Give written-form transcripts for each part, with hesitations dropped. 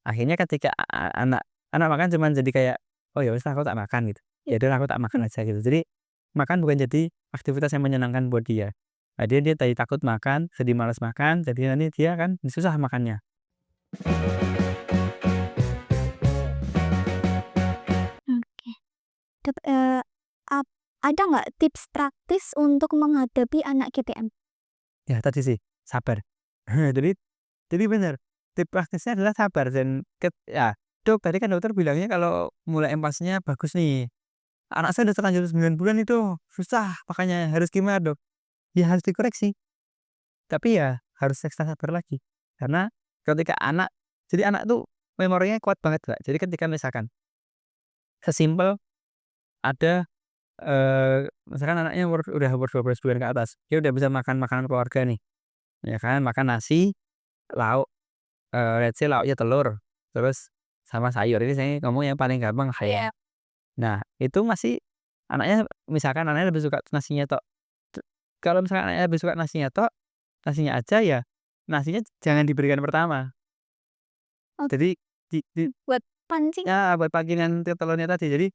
Akhirnya ketika anak anak makan cuman jadi kayak, "Oh ya wis aku tak makan," gitu. Ya udah aku tak makan aja gitu. Jadi makan bukan jadi aktivitas yang menyenangkan buat dia. Nah, dia dia tadi takut makan, jadi malas makan, jadi nanti dia kan susah makannya. Oke. Dap ap ada nggak tips praktis untuk menghadapi anak GTM? Ya tadi sih, sabar. Jadi bener, tips praktisnya adalah sabar dan ya, "Dok, tadi kan dokter bilangnya kalau mulai empasinya bagus nih. Anak saya udah terlanjur 9 bulan itu, susah makanya harus gimana, Dok?" Ya harus dikoreksi, tapi ya harus ekstra sabar lagi. Karena ketika anak tuh memorinya kuat banget, Kak. Jadi ketika misalkan sesimpel ada, misalkan anaknya udah umur 12 bulan ke atas, dia udah bisa makan makanan keluarga nih, ya kan, makan nasi, lauk, let's say lauknya telur, terus sama sayur. Ini saya ngomong yang paling gampang lah ya. Nah, itu masih anaknya misalkan anaknya lebih suka nasinya tok. Kalau misalkan anaknya lebih suka nasinya tok, nasinya aja ya, nasinya jangan diberikan pertama. Oh, Jadi di buat pancing? ya buat panggilan telurnya tadi. Jadi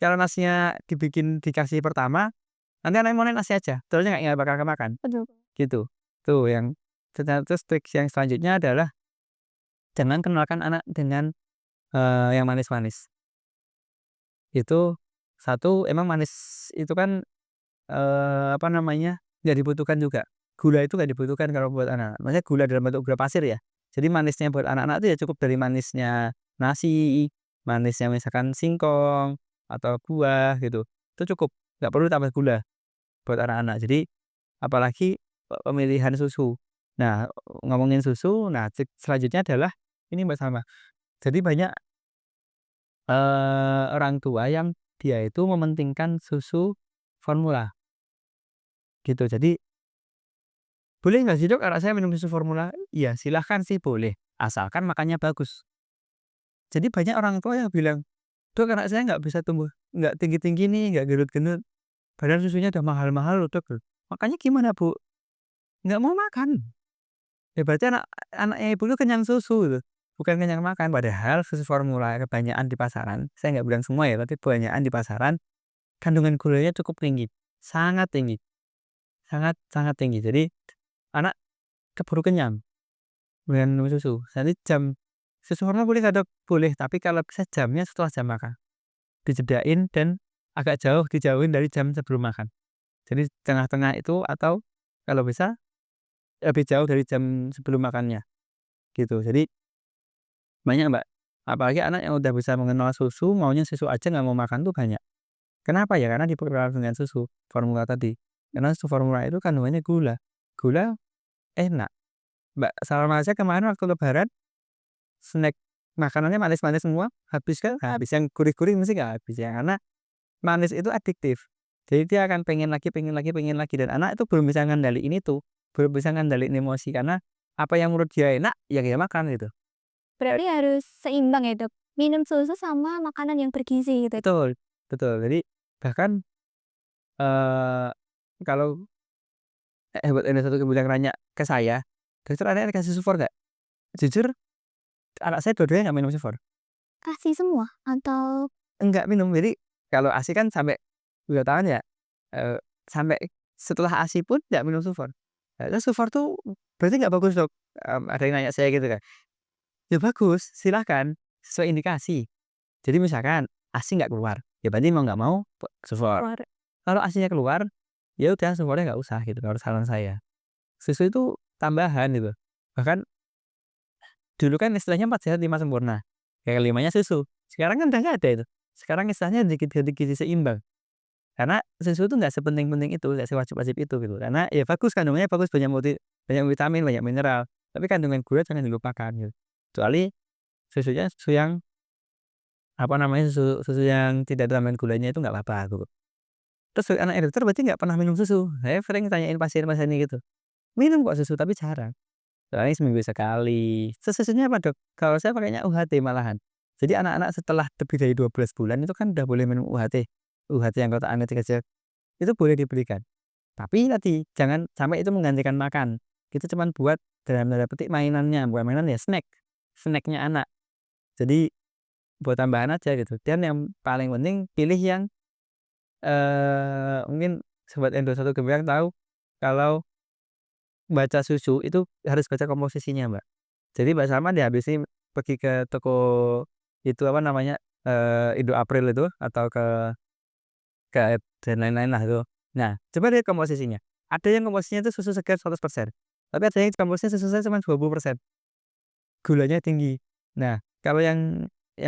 kalau nasinya dikasih pertama, nanti anaknya maunya nasi aja, telurnya nggak bakal kemakan, Aduh. gitu. Tuh yang terus trik yang selanjutnya adalah jangan kenalkan anak dengan, yang manis-manis. Itu satu emang manis itu kan, apa namanya, nggak dibutuhkan juga. Gula itu nggak dibutuhkan kalau buat anak, maksudnya gula dalam bentuk gula pasir ya. Jadi manisnya buat anak-anak itu ya cukup dari manisnya nasi, manisnya misalkan singkong, atau buah gitu, itu cukup, nggak perlu tambah gula buat anak-anak. Jadi apalagi pemilihan susu. Nah, ngomongin susu, nah selanjutnya adalah ini Mbak, sama. Jadi banyak, orang tua yang dia itu mementingkan susu formula, gitu. Jadi, "Boleh nggak sih Dok, anak saya minum susu formula?" Iya, silahkan sih boleh, asalkan makannya bagus. Jadi banyak orang tua yang bilang, "Dok, anak saya nggak bisa tumbuh, nggak tinggi-tinggi nih, nggak gendut-gendut, padahal susunya udah mahal-mahal loh Dok." Makanya gimana Bu? Nggak mau makan. Ya berarti anaknya ibu itu kenyang susu gitu, bukan kenyang makan. Padahal susu formula kebanyakan di pasaran, saya nggak bilang semua ya, tapi kebanyakan di pasaran, kandungan gulanya cukup tinggi, sangat tinggi, sangat sangat tinggi. Jadi anak keburu kenyang dengan minum susu. Nanti susu formula boleh nggak Dok? Boleh, tapi kalau bisa jamnya setelah jam makan. Dijedain dan agak jauh, dijauhin dari jam sebelum makan. Jadi tengah-tengah itu atau kalau bisa lebih jauh dari jam sebelum makannya, gitu. Jadi banyak, Mbak. Apalagi anak yang udah bisa mengenal susu, maunya susu aja nggak mau makan tuh banyak. Kenapa ya? Karena dipengaruhi dengan susu formula tadi. Karena susu formula itu kandungannya gula. Gula enak. Mbak, sama aja kemarin waktu lebaran, snack makanannya manis-manis semua, habis kan? Habis, yang gurih-gurih mesti nggak habis ya, karena manis itu adiktif. Jadi dia akan pengen lagi, dan anak itu belum bisa ngendaliin itu, belum bisa ngendaliin emosi karena apa yang menurut dia enak, ya dia makan gitu. Berarti harus seimbang ya, Dok? Minum susu sama makanan yang bergizi gitu? Betul, betul. Jadi bahkan, eee, kalau buat ada satu ibu yang nanya ke saya, "Dokter, anaknya dikasih sufor nggak?" Jujur anak saya dua-duanya nggak minum sufor, Kasih semua? Atau enggak minum. Jadi kalau ASI kan sampai 2 tahun ya, eee, sampai setelah ASI pun nggak minum sufor. Nah, terus sufor tuh berarti nggak bagus Dok? Ada yang nanya saya gitu kan. Ya bagus, silakan, sesuai indikasi. Jadi misalkan ASI nggak keluar, ya berarti mau nggak mau sufor. keluar? Kalau ASI-nya keluar, ya udah sufornya nggak usah gitu kalau saran saya. Susu itu tambahan gitu. Bahkan dulu kan istilahnya 4 sehat 5 sempurna, yang kelimanya susu. Sekarang kan udah nggak ada itu. Sekarang istilahnya ganti gizi seimbang. Karena susu itu nggak sepenting-penting itu, nggak sewajib-wajib itu gitu. Karena ya bagus, kandungannya bagus, banyak vitamin, banyak mineral, tapi kandungan gula jangan dilupakan gitu. Kecuali susunya susu yang, apa namanya, susu susu yang tidak ada tambahan gulanya itu nggak apa-apa gitu. Terus anaknya dokter berarti nggak pernah minum susu. Saya sering tanyain pasien-pasien ini gitu, "Minum kok susu tapi jarang." Soalnya seminggu sekali. Terus susunya apa Dok? Kalau saya pakainya UHT malahan. Jadi anak-anak setelah lebih dari 12 bulan itu kan udah boleh minum UHT. UHT yang kotak anetik kecil, itu boleh diberikan. Tapi tadi jangan sampai itu menggantikan makan. Itu cuman buat dalam tanda petik mainannya, bukan mainan ya, snack. Snack-nya anak. Jadi buat tambahan aja gitu. Dan yang paling penting pilih yang, mungkin sobat Endo satu Gembira tahu kalau baca susu itu harus baca komposisinya, Mbak. Jadi Mbak Salma dihabisi pergi ke toko itu apa namanya, Indo April itu atau ke dan lain-lain lah itu. Nah, coba lihat komposisinya. Ada yang komposisinya itu susu segar 100%, tapi ada yang komposisinya susunya cuma 20%, gulanya tinggi. Nah, kalau yang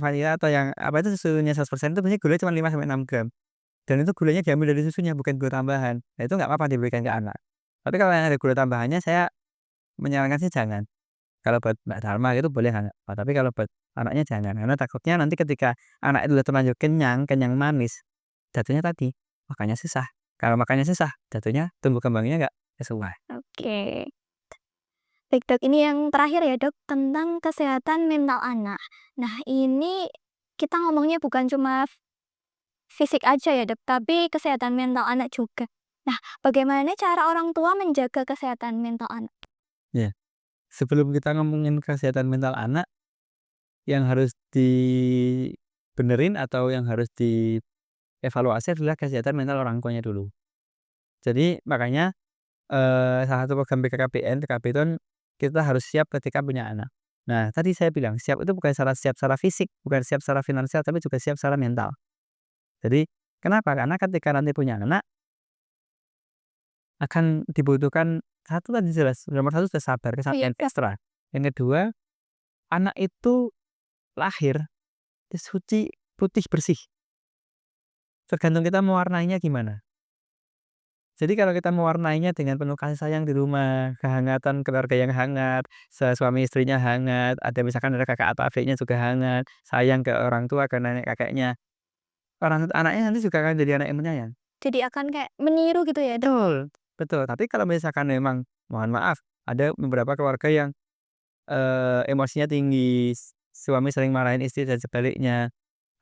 vanila atau yang apa itu susunya 100% itu biasanya gulanya cuma 5 sampai 6 gram, dan itu gulanya diambil dari susunya bukan gula tambahan. Nah, itu nggak apa-apa diberikan ke anak. Tapi kalau yang ada gula tambahannya saya menyarankan sih jangan. Kalau buat Mbak Salma itu boleh nggak apa, tapi kalau buat anaknya jangan, karena takutnya nanti ketika anak itu udah terlanjur kenyang, kenyang manis, jatuhnya tadi, makannya susah. Kalau makannya susah, jatuhnya tumbuh kembangnya nggak sesuai. Oke. Baik, Dok, ini yang terakhir ya, Dok, tentang kesehatan mental anak. Nah, ini kita ngomongnya bukan cuma fisik aja ya, Dok, tapi kesehatan mental anak juga. Nah, bagaimana cara orang tua menjaga kesehatan mental anak? Ya, sebelum kita ngomongin kesehatan mental anak, yang harus dibenerin atau yang harus dievaluasi adalah kesehatan mental orang tuanya dulu. Jadi makanya, salah satu program BKKBN, TKB itu kan kita harus siap ketika punya anak. Nah, tadi saya bilang siap itu bukan siap secara fisik, bukan siap secara finansial, tapi juga siap secara mental. Jadi kenapa? Karena ketika nanti punya anak, akan dibutuhkan satu tadi jelas, nomor satu sudah sabar, Oh iya, kesabaran Kak. ekstra. Yang kedua, anak itu lahir suci, putih, bersih, tergantung kita mewarnainya gimana. Jadi kalau kita mewarnainya dengan penuh kasih sayang di rumah, kehangatan keluarga yang hangat, suami istrinya hangat, ada misalkan ada kakak atau adiknya juga hangat, sayang ke orang tua, ke nenek kakeknya, anaknya nanti juga akan jadi anak yang menyayang. Jadi akan kayak meniru gitu ya, Dok? Betul, betul. Tapi kalau misalkan memang, mohon maaf, ada beberapa keluarga yang, emosinya tinggi, suami sering marahin istri dan sebaliknya,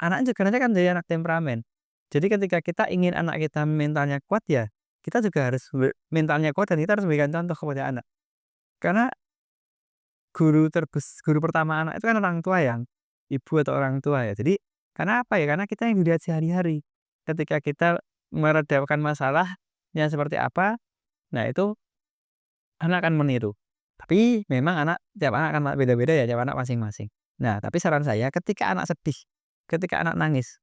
anaknya juga nanti akan jadi anak temperamen. Jadi ketika kita ingin anak kita mentalnya kuat ya, kita juga harus mentalnya kuat dan kita harus memberikan contoh kepada anak. Karena guru pertama anak itu kan orang tua yang ibu atau orang tua ya. Jadi karena apa ya? Karena kita yang dilihat sehari-hari. Ketika kita meredakan masalahnya seperti apa, nah itu anak akan meniru. Tapi memang tiap anak akan beda-beda ya, tiap anak masing-masing. Nah, tapi saran saya ketika anak sedih, ketika anak nangis,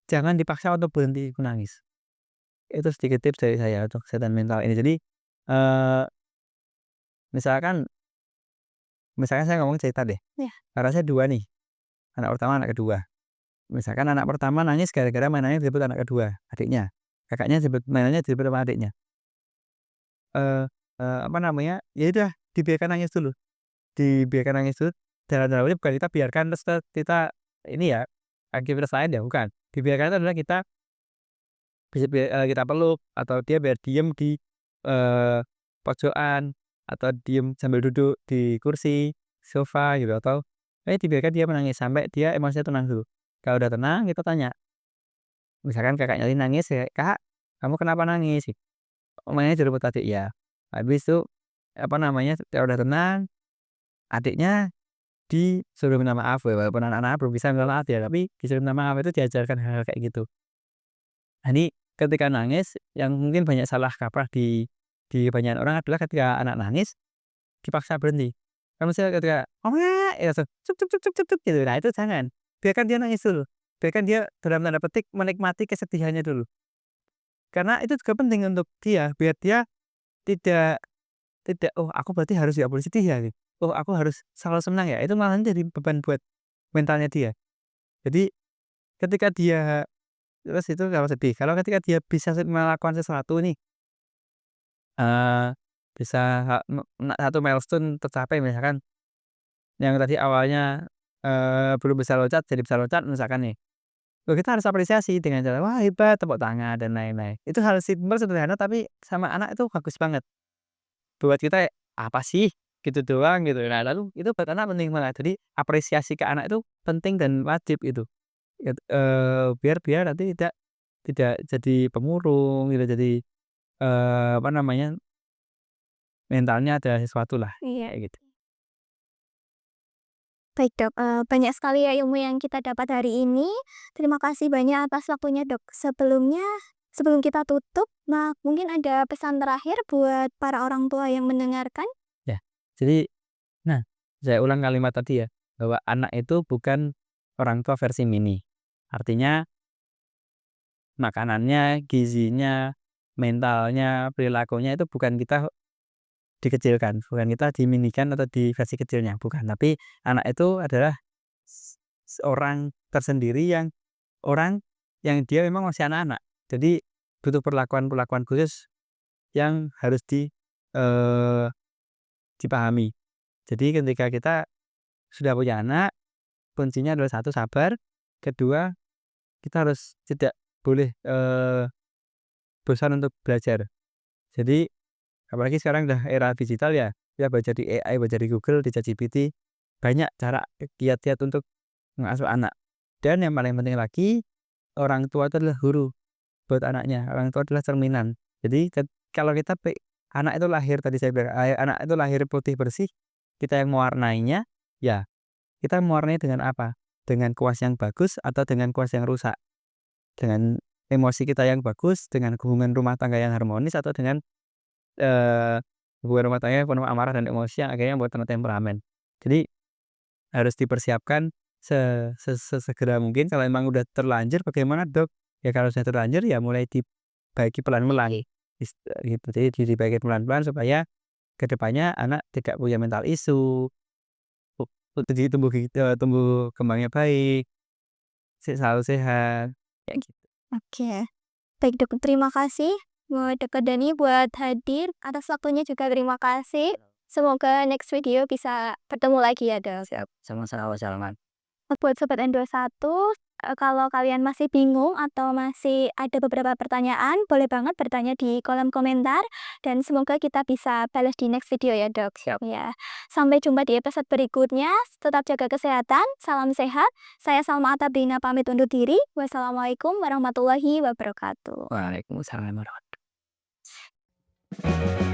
jangan dipaksa untuk berhenti menangis. Itu sedikit tips dari saya untuk kesehatan mental ini. Jadi, eee, misalkan misalkan saya ngomong cerita deh, Iya. karena saya 2 nih, anak pertama, anak kedua. Misalkan anak pertama nangis gara-gara mainannya direbut anak kedua, adiknya. Kakaknya mainannya direbut sama adiknya. Eee apa namanya, ya udah dibiarkan nangis dulu, dibiarkan nangis dulu, dalam ini bukan kita biarkan terus kita ini ya, aktivitas lain ya bukan. Dibiarkan itu adalah kita kita peluk atau dia biar diem di, eee, pojokan atau diem sambil duduk di kursi, sofa gitu atau, dibiarkan dia menangis sampai dia emosinya tenang dulu. Kalau udah tenang kita tanya, misalkan kakaknya lagi nangis ya, "Kak, kamu kenapa nangis?" "Oh mainnya direbut adik ya." Habis itu, apa namanya, kalau udah tenang, adiknya disuruh minta maaf ya walaupun anak-anak belum bisa minta maaf ya, tapi disuruh minta maaf itu diajarkan hal-hal kayak gitu. Nah, ini ketika nangis yang mungkin banyak salah kaprah di banyak orang adalah ketika anak nangis dipaksa berhenti. Kan misalnya ketika, "Mama," ya langsung cuk cuk cuk cuk cuk cuk gitu. Nah, itu jangan. Biarkan dia nangis dulu. Biarkan dia dalam tanda petik menikmati kesedihannya dulu. Karena itu juga penting untuk dia, biar dia tidak tidak, "Oh, aku berarti harus nggak boleh sedih ya?" Gitu. "Oh, aku harus selalu senang ya?" Itu malahan jadi beban buat mentalnya dia. Jadi ketika dia terus itu kalau sedih, kalau ketika dia bisa melakukan sesuatu nih, eee, bisa satu milestone tercapai misalkan yang tadi awalnya, belum bisa loncat jadi bisa loncat misalkan nih. Loh kita harus apresiasi dengan cara, "Wah hebat!" Tepuk tangan dan lain-lain. Itu hal simpel sederhana tapi sama anak itu bagus banget. Buat kita, "Apa sih? Gitu doang," gitu. Nah lalu itu buat anak penting banget. Jadi apresiasi ke anak itu penting dan wajib itu. Biar biar nanti tidak jadi pemurung, tidak jadi, apa namanya, mentalnya ada sesuatu lah, Iya. kayak gitu. Baik Dok, banyak sekali ya ilmu yang kita dapat hari ini. Terima kasih banyak atas waktunya Dok. Sebelum kita tutup, mungkin ada pesan terakhir buat para orang tua yang mendengarkan? Ya, jadi nah, saya ulang kalimat tadi ya, bahwa anak itu bukan orang tua versi mini. Artinya makanannya, gizinya, mentalnya, perilakunya itu bukan kita dikecilkan, bukan kita diminikan atau di versi kecilnya, bukan. Tapi anak itu adalah seorang tersendiri orang yang dia memang masih anak-anak. Jadi butuh perlakuan-perlakuan khusus yang harus eee, dipahami. Jadi ketika kita sudah punya anak, kuncinya adalah satu sabar, kedua kita harus tidak boleh, bosan untuk belajar. Jadi apalagi sekarang udah era digital ya, kita baca di AI, baca di Google, di ChatGPT, banyak cara kiat-kiat untuk mengasuh anak. Dan yang paling penting lagi, orang tua itu adalah guru buat anaknya, orang tua adalah cerminan. Jadi kalau kita anak itu lahir tadi saya bilang, anak itu lahir putih bersih, kita yang mewarnainya, ya kita mewarnai dengan apa? Dengan kuas yang bagus atau dengan kuas yang rusak? Dengan emosi kita yang bagus, dengan hubungan rumah tangga yang harmonis, atau dengan Eee, hubungan rumah tangga yang penuh amarah dan emosi yang akhirnya membuat kena temperamen. Jadi harus dipersiapkan sesegera mungkin. Kalau memang udah terlanjur bagaimana, Dok? Ya kalau sudah terlanjur ya mulai dibagi pelan-pelan, gitu. Jadi dibagi pelan-pelan supaya ke depannya anak tidak punya mental issue, jadi tumbuh kembangnya baik, selalu sehat, kayak gitu. Oke. Baik Dok, terima kasih buat Dok Dani buat hadir. Atas waktunya juga terima kasih. Semoga next video bisa bertemu lagi ya Dok. Siap, sama-sama, Salman. Buat Sobat N21, kalau kalian masih bingung atau masih ada beberapa pertanyaan, boleh banget bertanya di kolom komentar dan semoga kita bisa balas di next video ya, Dok. Siap. Ya. Sampai jumpa di episode berikutnya. Tetap jaga kesehatan, salam sehat. Saya Salma Atabrina pamit undur diri. Wassalamualaikum warahmatullahi wabarakatuh. Waalaikumsalam warahmatullahi wabarakatuh.